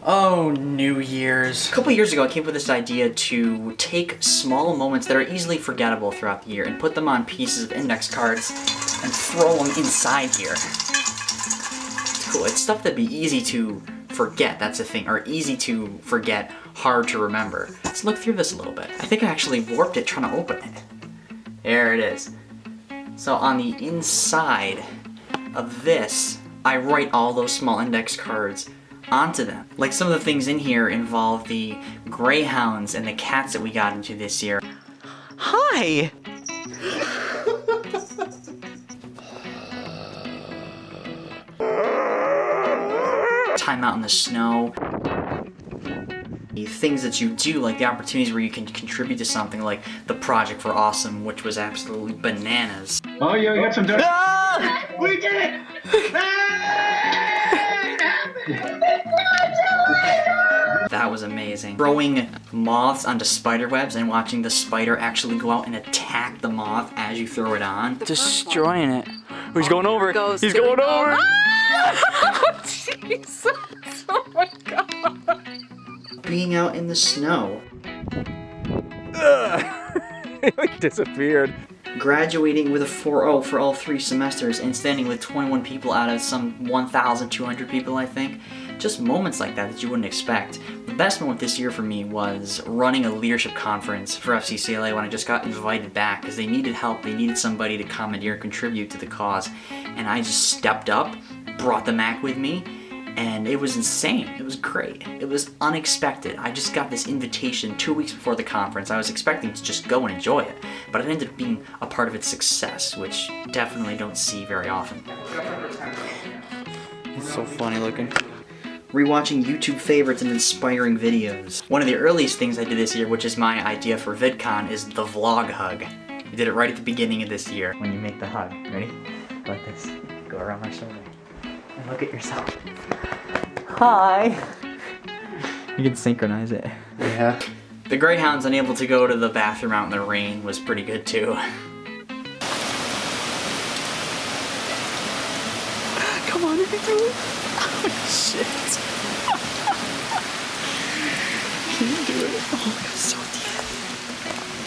Oh, New Year's. A couple years ago, I came up with this idea to take small moments that are easily forgettable throughout the year and put them on pieces of index cards and throw them inside here. It's cool. It's stuff that'd be easy to forget, that's the thing, or easy to forget, hard to remember. Let's look through this a little bit. I think I actually warped it trying to open it. There it is. So on the inside of this, I write all those small index cards onto them. Like some of the things in here involve the greyhounds and the cats that we got into this year. Hi! Time out in the snow. The things that you do, like the opportunities where you can contribute to something, like the project for Awesome, which was absolutely bananas. Oh, yeah, we got some dirt. Ah! We did it! That was amazing. Throwing moths onto spider webs and watching the spider actually go out and attack the moth as you throw it on. Destroying it. Oh, he's going over. He's going over. Ah! Jesus. Oh my god. Being out in the snow. It disappeared. Graduating with a 4.0 for all 3 semesters and standing with 21 people out of some 1,200 people, I think. Just moments like that you wouldn't expect. The best moment this year for me was running a leadership conference for FCCLA when I just got invited back because they needed help. They needed somebody to commandeer and contribute to the cause. And I just stepped up, brought the Mac with me, and it was insane. It was great. It was unexpected. I just got this invitation 2 weeks before the conference. I was expecting to just go and enjoy it, but it ended up being a part of its success, which definitely don't see very often. It's so funny looking. Rewatching YouTube favorites and inspiring videos. One of the earliest things I did this year, which is my idea for VidCon, is the vlog hug. I did it right at the beginning of this year. When you make the hug, ready? Go like this. Go around my shoulder. And look at yourself. Hi! You can synchronize it. Yeah. The greyhounds unable to go to the bathroom out in the rain was pretty good too. Come on, you can do it. Oh shit. Can you do it? Oh, I'm so deep.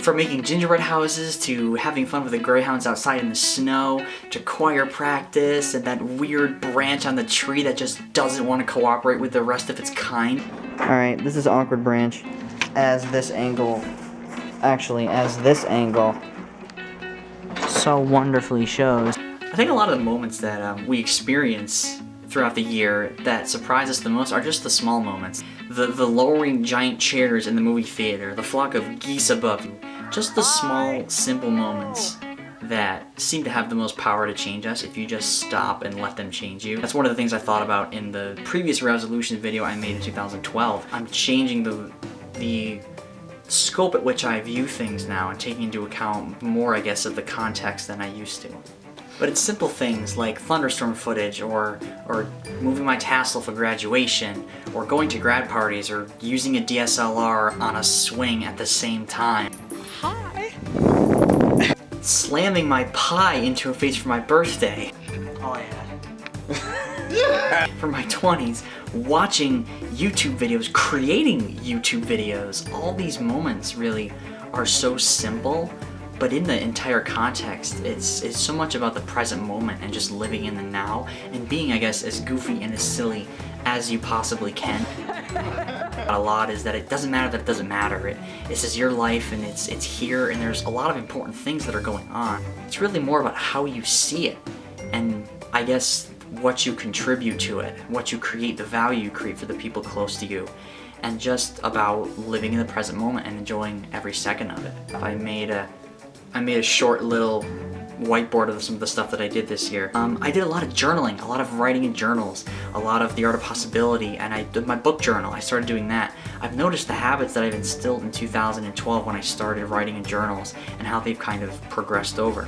From making gingerbread houses to having fun with the greyhounds outside in the snow to choir practice and that weird branch on the tree that just doesn't want to cooperate with the rest of its kind. Alright, this is awkward branch as this angle so wonderfully shows. I think a lot of the moments that we experience throughout the year that surprise us the most are just the small moments. The lowering giant chairs in the movie theater, the flock of geese above you. Just the small, simple moments that seem to have the most power to change us if you just stop and let them change you. That's one of the things I thought about in the previous resolution video I made in 2012. I'm changing the scope at which I view things now and taking into account more, I guess, of the context than I used to. But it's simple things like thunderstorm footage or moving my tassel for graduation or going to grad parties or using a DSLR on a swing at the same time. Hi. Slamming my pie into a face for my birthday. All I had. For my 20s, watching YouTube videos, creating YouTube videos. All these moments really are so simple, but in the entire context, it's so much about the present moment and just living in the now and being, I guess, as goofy and as silly as you possibly can. A lot is that it doesn't matter that it doesn't matter. This is your life and it's here and there's a lot of important things that are going on. It's really more about how you see it and I guess what you contribute to it, what you create, the value you create for the people close to you, and just about living in the present moment and enjoying every second of it. I made a short little whiteboard of some of the stuff that I did this year. I did a lot of journaling, a lot of writing in journals, a lot of the art of possibility, and I did my book journal. I started doing that. I've noticed the habits that I've instilled in 2012 when I started writing in journals and how they've kind of progressed over.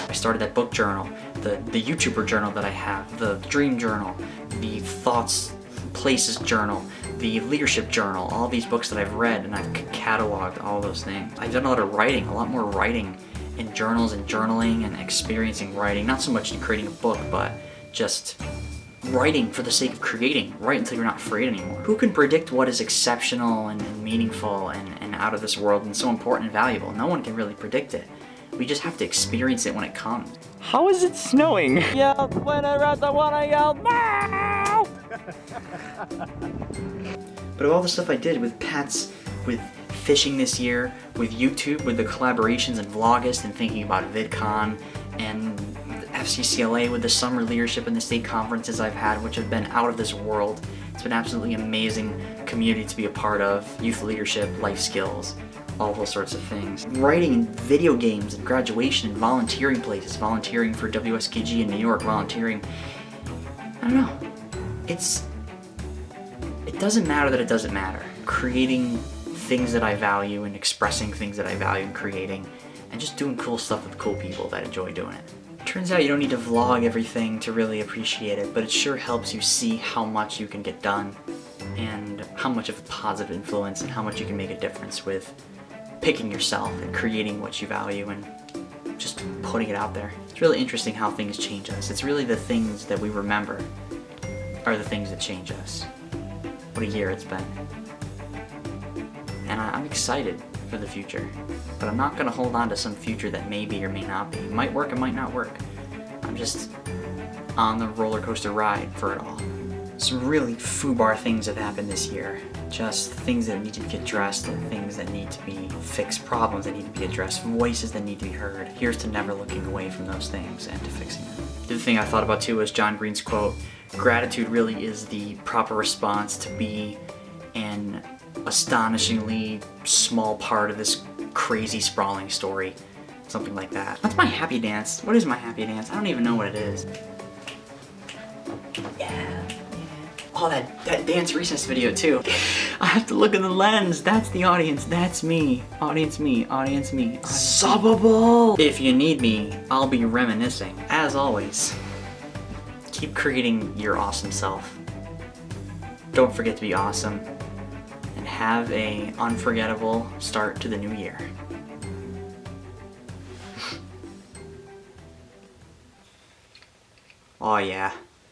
I started that book journal, the YouTuber journal that I have, the dream journal, the thoughts, places journal, the leadership journal, all these books that I've read and I've cataloged all those things. I've done a lot of writing, a lot more writing in journals and journaling and experiencing writing, not so much in creating a book, but just writing for the sake of creating, write until you're not afraid anymore. Who can predict what is exceptional and meaningful and out of this world and so important and valuable? No one can really predict it. We just have to experience it when it comes. How is it snowing? Yell whenever I wanna yell now! But of all the stuff I did with pets, with fishing this year, with YouTube, with the collaborations and Vlogust and thinking about VidCon, and FCCLA with the summer leadership and the state conferences I've had, which have been out of this world. It's been absolutely amazing community to be a part of, youth leadership, life skills, all those sorts of things. Writing in video games and graduation and volunteering places, volunteering for WSKG in New York, volunteering, I don't know. It doesn't matter that it doesn't matter. Creating things that I value and expressing things that I value and creating, and just doing cool stuff with cool people that enjoy doing it. Turns out you don't need to vlog everything to really appreciate it, but it sure helps you see how much you can get done and how much of a positive influence and how much you can make a difference with picking yourself and creating what you value and just putting it out there. It's really interesting how things change us. It's really the things that we remember are the things that change us. What a year it's been. And I'm excited for the future, but I'm not gonna hold on to some future that may be or may not be. It might work, it might not work. I'm just on the roller coaster ride for it all. Some really foobar things have happened this year. Just things that need to get addressed and things that need to be fixed, problems that need to be addressed, voices that need to be heard. Here's to never looking away from those things and to fixing them. The other thing I thought about too was John Green's quote, gratitude really is the proper response to be an astonishingly small part of this crazy sprawling story. Something like that. That's my happy dance. What is my happy dance? I don't even know what it is. Yeah. Oh, that dance recess video too. I have to look in the lens. That's the audience. That's me. Audience me. Audience me. Subbable. If you need me, I'll be reminiscing. As always, keep creating your awesome self. Don't forget to be awesome. And have a unforgettable start to the new year. Oh yeah.